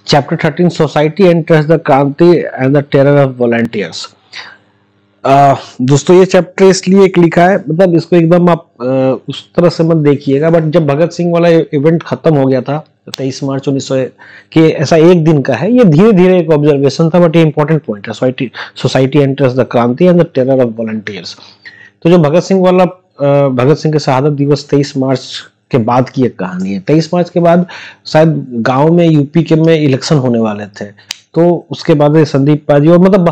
Chapter 13 society enters the क्रांति and the terror of volunteers. दोस्तों ये चैप्टर इसलिए एक लिखा है, मतलब इसको एकदम आप उस तरह से मत देखिएगा, बट जब भगत सिंह वाला इवेंट खत्म हो गया था 23 मार्च 1900 के, ऐसा एक दिन का है, ये धीरे धीरे एक ऑब्जर्वेशन था, बट ये इंपॉर्टेंट पॉइंट है। सोसाइटी एंटर्स द क्रांति and the terror of volunteers. तो जो भगत सिंह वाला भगत सिंह के शहादत दिवस 23 मार्च के बाद की एक कहानी है। 23 मार्च के बाद शायद गांव में यूपी के में इलेक्शन होने वाले थे, तो उसके बाद संदीप पाजी और मतलब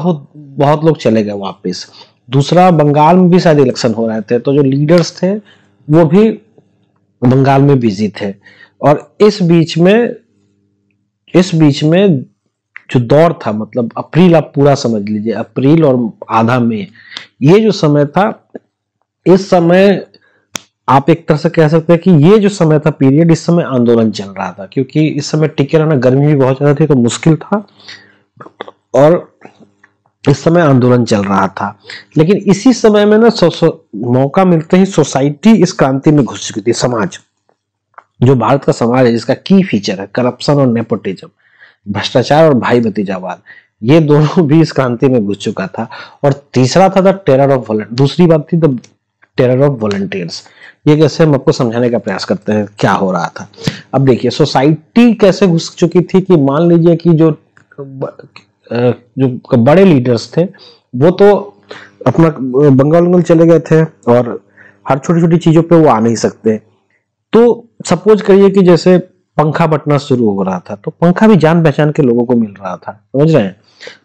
बहुत लोग चले गए वापस। दूसरा, बंगाल में भी शायद इलेक्शन हो रहे थे, तो जो लीडर्स थे वो भी बंगाल में बिजी थे। और इस बीच में जो दौर था, मतलब अप्रैल, आप पूरा समझ लीजिए अप्रैल और आधा मई, ये जो समय था, इस समय आप एक तरह से कह सकते हैं कि ये जो समय था पीरियड, इस समय आंदोलन चल रहा था, क्योंकि इस समय टिके रहना, गर्मी भी बहुत ज्यादा थी तो मुश्किल था, और इस समय आंदोलन चल रहा था। लेकिन इसी समय में ना मौका मिलते ही सोसाइटी इस क्रांति में घुस चुकी थी। समाज, जो भारत का समाज है, जिसका की फीचर है करप्शन और नेपोटिज्म, भ्रष्टाचार और भाई भतीजावाद, ये दोनों भी इस क्रांति में घुस चुका था। और तीसरा था द टेरर ऑफ वॉलंटियर्स, दूसरी बात थी द टेरर ऑफ वॉलंटियर्स। ये कैसे, हम आपको समझाने का प्रयास करते हैं क्या हो रहा था। अब देखिए सोसाइटी कैसे घुस चुकी थी कि मान लीजिए कि जो बड़े लीडर्स थे वो तो अपना बंगाल चले गए थे, और हर छोटी छोटी चीजों पे वो आ नहीं सकते। तो सपोज करिए कि जैसे पंखा बटना शुरू हो रहा था, तो पंखा भी जान पहचान के लोगों को मिल रहा था, समझ रहे हैं।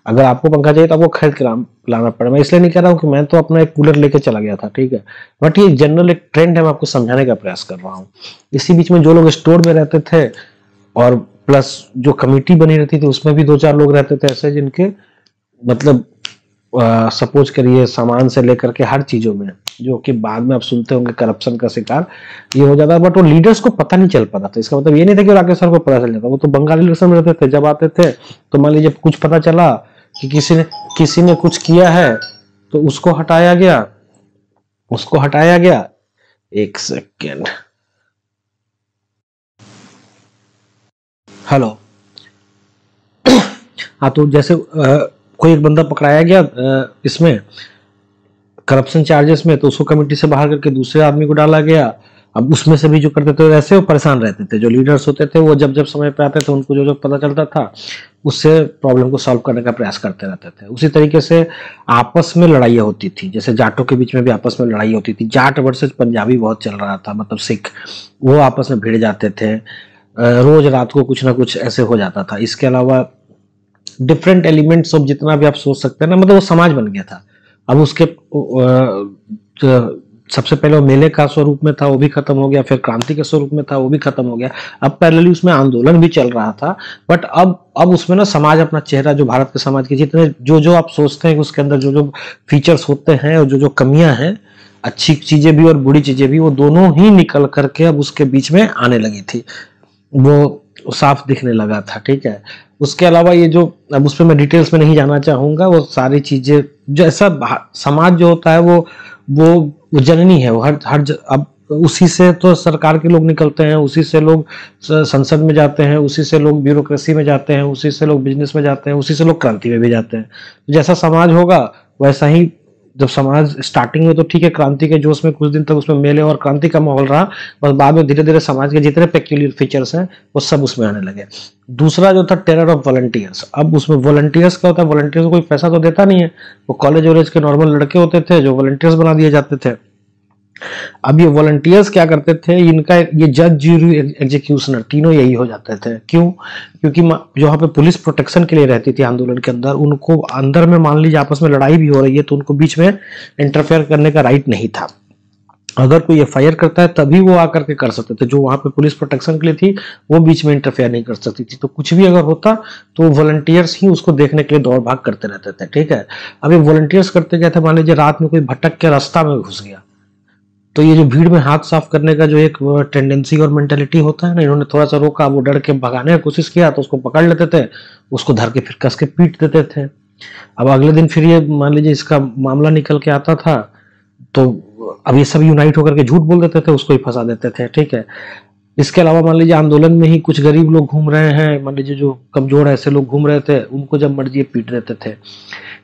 अगर आपको पंखा चाहिए तो आपको खरीद के लाना पड़ा। मैं इसलिए नहीं कह रहा हूँ कि मैं तो अपना एक कूलर लेके चला गया था, ठीक है, बट ये जनरल एक ट्रेंड है, मैं आपको समझाने का प्रयास कर रहा हूँ। इसी बीच में जो लोग स्टोर में रहते थे, और प्लस जो कमेटी बनी रहती थी, उसमें भी 2-4 लोग रहते थे ऐसे, जिनके मतलब सपोज करिए सामान से लेकर के हर चीजों में, जो कि बाद में आप सुनते होंगे करप्शन का शिकार ये हो जाता, बट वो लीडर्स को पता नहीं चल पाता था। इसका मतलब ये नहीं था कि राकेश सर को पता चल जाता, वो तो बंगाली इलेक्शन में रहते थे। जब आते थे तो मान लीजिए कुछ पता चला कि किसी ने कुछ किया है, तो उसको हटाया गया। एक सेकेंड, हेलो। हाँ, तो जैसे कोई एक बंदा पकड़ाया गया इसमें करप्शन चार्जेस में, तो उसको कमेटी से बाहर करके दूसरे आदमी को डाला गया। अब उसमें से भी जो करते थे वैसे वो परेशान रहते थे। जो लीडर्स होते थे वो जब समय पे आते थे, उनको जो पता चलता था उससे प्रॉब्लम को सॉल्व करने का प्रयास करते रहते थे। उसी तरीके से आपस में लड़ाइयाँ होती थी, जैसे जाटों के बीच में भी आपस में लड़ाई होती थी। जाट वर्सेस पंजाबी बहुत चल रहा था, मतलब सिख, वो आपस में भिड़ जाते थे। रोज रात को कुछ ना कुछ ऐसे हो जाता था। इसके अलावा डिफरेंट एलिमेंट्स ऑफ जितना भी आप सोच सकते हैं ना, मतलब वो समाज बन गया था। अब उसके सबसे पहले वो मेले का स्वरूप में था, वो भी खत्म हो गया, फिर क्रांति के स्वरूप में था, वो भी खत्म हो गया। अब पैरेलली उसमें आंदोलन भी चल रहा था, बट अब उसमें ना समाज अपना चेहरा, जो भारत के समाज के जितने जो आप सोचते हैं कि उसके अंदर जो फीचर्स होते हैं और जो कमियां हैं, अच्छी चीजें भी और बुरी चीजें भी, वो दोनों ही निकल करके अब उसके बीच में आने लगी थी, वो साफ दिखने लगा था, ठीक है। उसके अलावा ये जो, अब उस पर मैं डिटेल्स में नहीं जाना चाहूंगा, वो सारी चीजें जैसा समाज जो होता है वो जननी है, वो अब उसी से तो सरकार के लोग निकलते हैं, उसी से लोग संसद में जाते हैं, उसी से लोग ब्यूरोक्रेसी में जाते हैं, उसी से लोग बिजनेस में जाते हैं, उसी से लोग क्रांति में भी जाते हैं। जैसा समाज होगा वैसा ही, जब समाज स्टार्टिंग में तो ठीक है, क्रांति के जोश में कुछ दिन तक उसमें मेले और क्रांति का माहौल रहा, बस बाद में धीरे धीरे समाज के जितने पेक्यूलियर फीचर्स हैं वो सब उसमें आने लगे। दूसरा जो था टेरर ऑफ वॉलंटियर्स। अब उसमें वॉलंटियर्स क्या होता है, वॉलंटियर्स को कोई पैसा तो देता नहीं है, वो कॉलेज वॉलेज के नॉर्मल लड़के होते थे जो वॉलंटियर्स बना दिए जाते थे। अब ये वॉलंटियर्स क्या करते थे, इनका ये जज, ज्यूरी, एग्जीक्यूशनर, तीनों यही हो जाते थे। क्यों? क्योंकि जहाँ पे पुलिस प्रोटेक्शन के लिए रहती थी आंदोलन के अंदर, उनको अंदर में मान लीजिए आपस में लड़ाई भी हो रही है तो उनको बीच में इंटरफेयर करने का राइट नहीं था। अगर कोई एफआईआर करता है तभी वो आकर के कर सकते थे, जो वहां पे पुलिस प्रोटेक्शन के लिए थी वो बीच में इंटरफेयर नहीं कर सकती थी। तो कुछ भी अगर होता तो वॉलंटियर्स ही उसको देखने के लिए दौड़ भाग करते रहते थे, ठीक है। अब ये वॉलंटियर्स करते क्या थे, मान लीजिए रात में कोई भटक के रास्ता में घुस गया, तो ये जो भीड़ में हाथ साफ करने का जो एक टेंडेंसी और मेंटेलिटी होता है ना, इन्होंने थोड़ा सा रोका, वो डर के भगाने की कोशिश किया तो उसको पकड़ लेते थे, उसको धर के फिर कस के पीट देते थे। अब अगले दिन फिर ये मान लीजिए इसका मामला निकल के आता था, तो अब ये सब यूनाइट होकर के झूठ बोल देते थे, उसको ही फंसा देते थे, ठीक है। इसके अलावा मान लीजिए आंदोलन में ही कुछ गरीब लोग घूम रहे हैं, मान लीजिए जो कमजोर ऐसे लोग घूम रहे थे, उनको जब मर्जी पीट देते थे।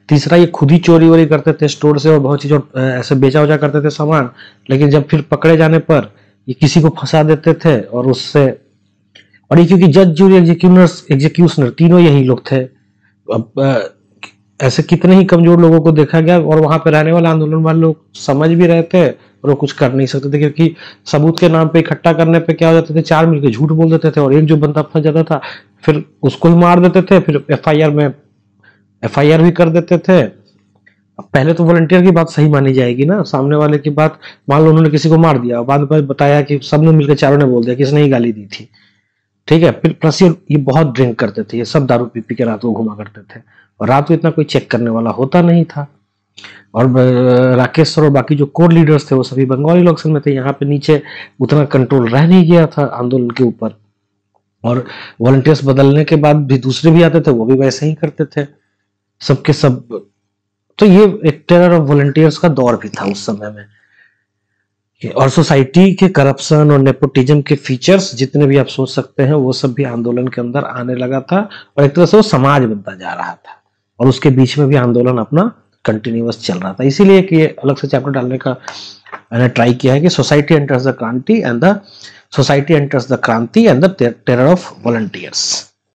तीसरा, ये खुद ही चोरी वोरी करते थे स्टोर से और बहुत चीज ऐसे बेचा उचा करते थे सामान, लेकिन जब फिर पकड़े जाने पर ये किसी को फंसा देते थे और उससे, और ये क्योंकि जज जूरी एग्जीक्यूशनर तीनों यही लोग थे। अब ऐसे कितने ही कमजोर लोगों को देखा गया और वहां पे रहने वाले आंदोलन वाले लोग समझ भी रहे थे और वो कुछ कर नहीं सकते थे, क्योंकि सबूत के नाम पे इकट्ठा करने पे क्या हो जाते थे, चार मिलकर झूठ बोल देते थे और एक जो बंदा फंस जाता था फिर उसको ही मार देते थे, फिर एफआईआर भी कर देते थे। अब पहले तो वॉलंटियर की बात सही मानी जाएगी ना, सामने वाले की बात, मान लो उन्होंने किसी को मार दिया, बाद में बताया कि सबने मिलकर चारों ने बोल दिया किसने ही गाली दी थी, ठीक है। फिर प्लस ये बहुत ड्रिंक करते थे, ये सब दारू पी पी के रात को घुमा करते थे और रात को इतना कोई चेक करने वाला होता नहीं था। और राकेश सर और बाकी जो कोर लीडर्स थे वो सभी बंगाली लोग में थे, यहाँ पे नीचे उतना कंट्रोल रह नहीं गया था आंदोलन के ऊपर। और वॉलंटियर्स बदलने के बाद भी दूसरे भी आते थे, वो भी वैसे ही करते थे सबके सब। तो ये एक टेरर ऑफ वॉलंटियर्स का दौर भी था उस समय में। और सोसाइटी के करप्शन और नेपोटिज्म के फीचर्स जितने भी आप सोच सकते हैं वो सब भी आंदोलन के अंदर आने लगा था और एक तरह से वो समाज बनता जा रहा था और उसके बीच में भी आंदोलन अपना कंटिन्यूअस चल रहा था। इसीलिए कि ये अलग से चैप्टर डालने का मैंने ट्राई किया है कि सोसाइटी एंटर्स द क्रांति and the terror of volunteers.